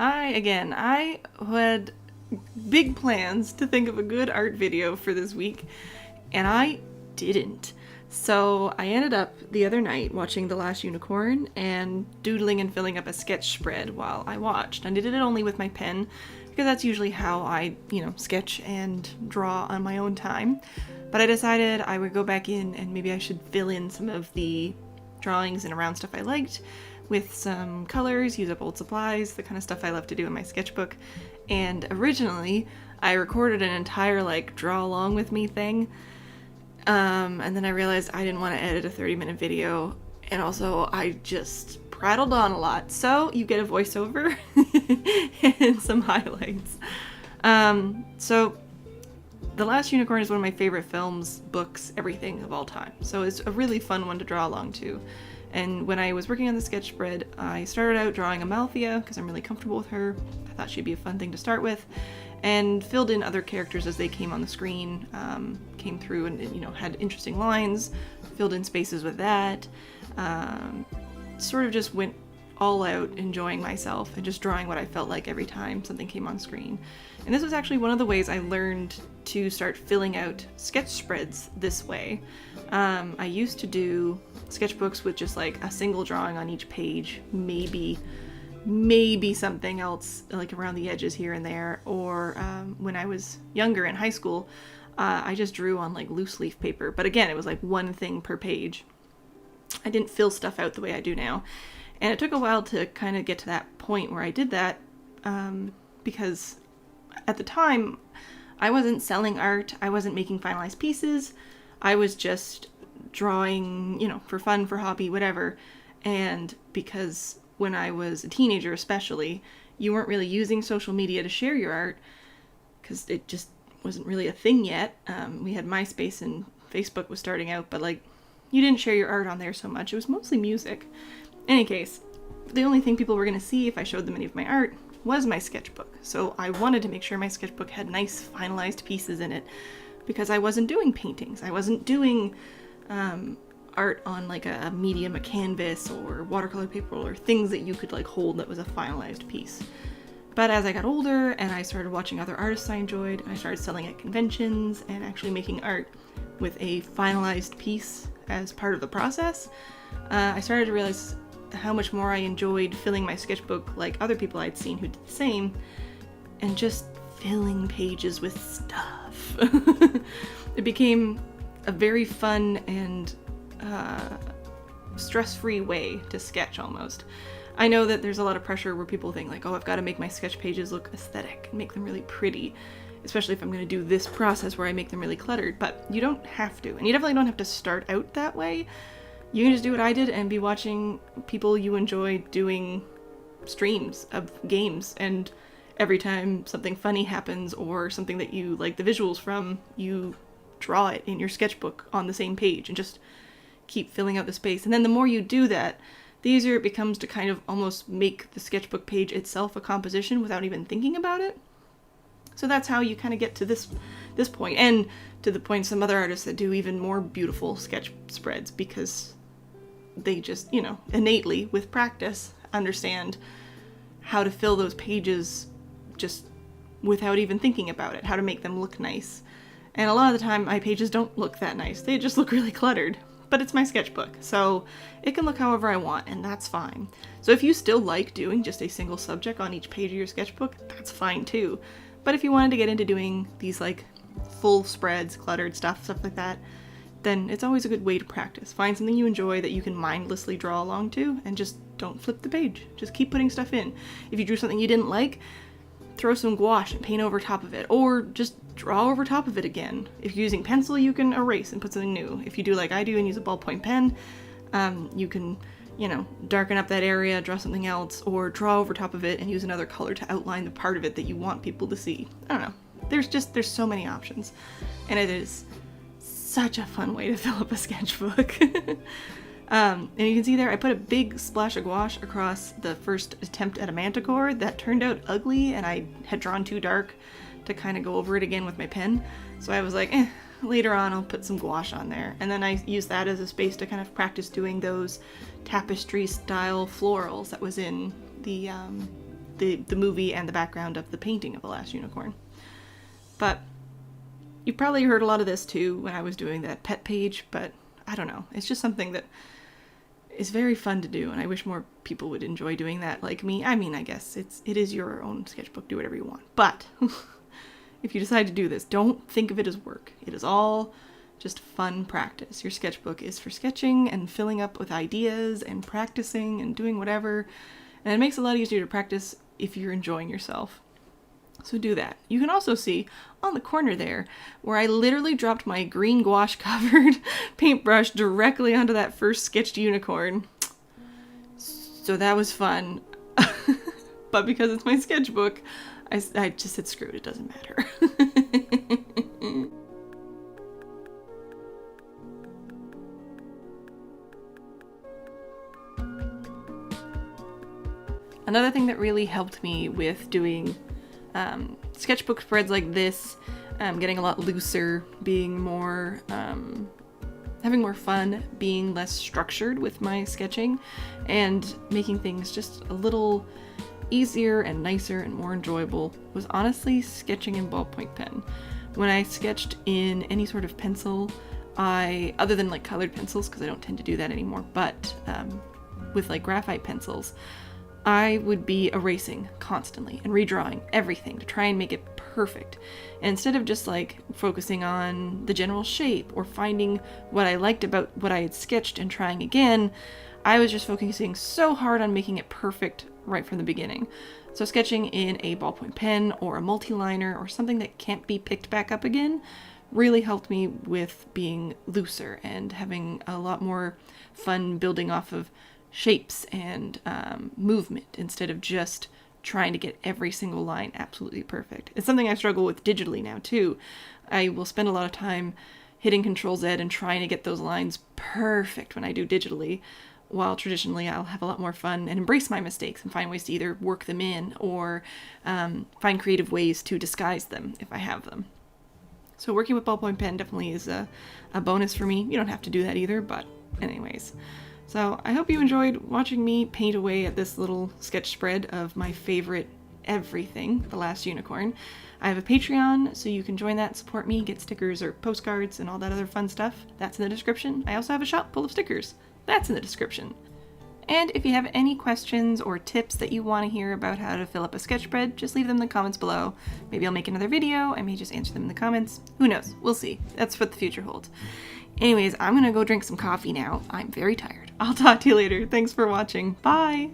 I had big plans to think of a good art video for this week, and I didn't. So I ended up the other night watching The Last Unicorn and doodling and filling up a sketch spread while I watched. And I did it only with my pen, because that's usually how I, sketch and draw on my own time. But I decided I would go back in and maybe I should fill in some of the drawings and around stuff I liked with some colors, use up old supplies, the kind of stuff I love to do in my sketchbook. And originally, I recorded an entire, draw along with me thing. And then I realized I didn't want to edit a 30-minute video, and also I just prattled on a lot. So you get a voiceover and some highlights. So The Last Unicorn is one of my favorite films, books, everything of all time. So it's a really fun one to draw along to. And when I was working on the sketch spread, I started out drawing Amalthea because I'm really comfortable with her. I thought she'd be a fun thing to start with, and filled in other characters as they came on the screen, came through and had interesting lines, filled in spaces with that, sort of just went all out enjoying myself and just drawing what I felt like every time something came on screen. And this was actually one of the ways I learned to start filling out sketch spreads this way. I used to do sketchbooks with just a single drawing on each page, maybe something else around the edges here and there, or when I was younger in high school, I just drew on loose leaf paper, but again it was one thing per page. I didn't fill stuff out the way I do now, and it took a while to kind of get to that point where I did that, because at the time I wasn't selling art, I wasn't making finalized pieces, I was just drawing, for fun, for hobby, whatever. And because when I was a teenager especially, you weren't really using social media to share your art, because it just wasn't really a thing yet. We had MySpace and Facebook was starting out, but you didn't share your art on there so much. It was mostly music. In any case, the only thing people were going to see if I showed them any of my art was my sketchbook. So I wanted to make sure my sketchbook had nice finalized pieces in it, because I wasn't doing paintings. I wasn't doing art on a medium, a canvas or watercolor paper, or things that you could hold that was a finalized piece. But as I got older and I started watching other artists I enjoyed, and I started selling at conventions and actually making art with a finalized piece as part of the process, I started to realize how much more I enjoyed filling my sketchbook like other people I'd seen who did the same, and just filling pages with stuff. It became a very fun and stress-free way to sketch almost. I know that there's a lot of pressure where people think oh, I've got to make my sketch pages look aesthetic and make them really pretty, especially if I'm going to do this process where I make them really cluttered, but you don't have to, and you definitely don't have to start out that way. You can just do what I did and be watching people you enjoy doing streams of games, and every time something funny happens or something that you like the visuals from, you draw it in your sketchbook on the same page and just keep filling out the space. And then the more you do that, the easier it becomes to kind of almost make the sketchbook page itself a composition without even thinking about it. So that's how you kind of get to this point, and to the point some other artists that do even more beautiful sketch spreads, because they just, innately, with practice, understand how to fill those pages just without even thinking about it, how to make them look nice. And a lot of the time, my pages don't look that nice. They just look really cluttered. But it's my sketchbook, so it can look however I want, and that's fine. So if you still like doing just a single subject on each page of your sketchbook, that's fine too. But if you wanted to get into doing these full spreads, cluttered stuff like that, then it's always a good way to practice. Find something you enjoy that you can mindlessly draw along to, and just don't flip the page. Just keep putting stuff in. If you drew something you didn't like, throw some gouache and paint over top of it, or just draw over top of it again. If you're using pencil, you can erase and put something new. If you do like I do and use a ballpoint pen, you can, darken up that area, draw something else, or draw over top of it and use another color to outline the part of it that you want people to see. I don't know. There's so many options, and it is such a fun way to fill up a sketchbook. And you can see there, I put a big splash of gouache across the first attempt at a manticore that turned out ugly, and I had drawn too dark to kind of go over it again with my pen. So I was like, later on I'll put some gouache on there. And then I used that as a space to kind of practice doing those tapestry style florals that was in the the movie and the background of the painting of The Last Unicorn. But you probably heard a lot of this too when I was doing that pet page, but I don't know. It's just something that is very fun to do, and I wish more people would enjoy doing that like me. I mean, I guess it is your own sketchbook. Do whatever you want. But if you decide to do this, don't think of it as work. It is all just fun practice. Your sketchbook is for sketching and filling up with ideas and practicing and doing whatever. And it makes it a lot easier to practice if you're enjoying yourself. So do that. You can also see on the corner there where I literally dropped my green gouache covered paintbrush directly onto that first sketched unicorn. So that was fun. But because it's my sketchbook, I just said screw it, it doesn't matter. Another thing that really helped me with doing sketchbook spreads like this, getting a lot looser, being more, having more fun, being less structured with my sketching, and making things just a little easier and nicer and more enjoyable was honestly sketching in ballpoint pen. When I sketched in any sort of pencil, other than like colored pencils, because I don't tend to do that anymore, but with like graphite pencils, I would be erasing constantly and redrawing everything to try and make it perfect. And instead of just like focusing on the general shape or finding what I liked about what I had sketched and trying again, I was just focusing so hard on making it perfect right from the beginning. So sketching in a ballpoint pen or a multi-liner or something that can't be picked back up again really helped me with being looser and having a lot more fun building off of shapes and movement instead of just trying to get every single line absolutely perfect. It's something I struggle with digitally now too. I will spend a lot of time hitting Control-Z and trying to get those lines perfect when I do digitally, while traditionally I'll have a lot more fun and embrace my mistakes and find ways to either work them in or find creative ways to disguise them if I have them. So working with ballpoint pen definitely is a bonus for me. You don't have to do that either, but anyways. So I hope you enjoyed watching me paint away at this little sketch spread of my favorite everything, The Last Unicorn. I have a Patreon, so you can join that and support me, get stickers or postcards and all that other fun stuff. That's in the description. I also have a shop full of stickers. That's in the description. And if you have any questions or tips that you want to hear about how to fill up a sketch spread, just leave them in the comments below. Maybe I'll make another video. I may just answer them in the comments. Who knows? We'll see. That's what the future holds. Anyways, I'm gonna go drink some coffee now. I'm very tired. I'll talk to you later. Thanks for watching. Bye!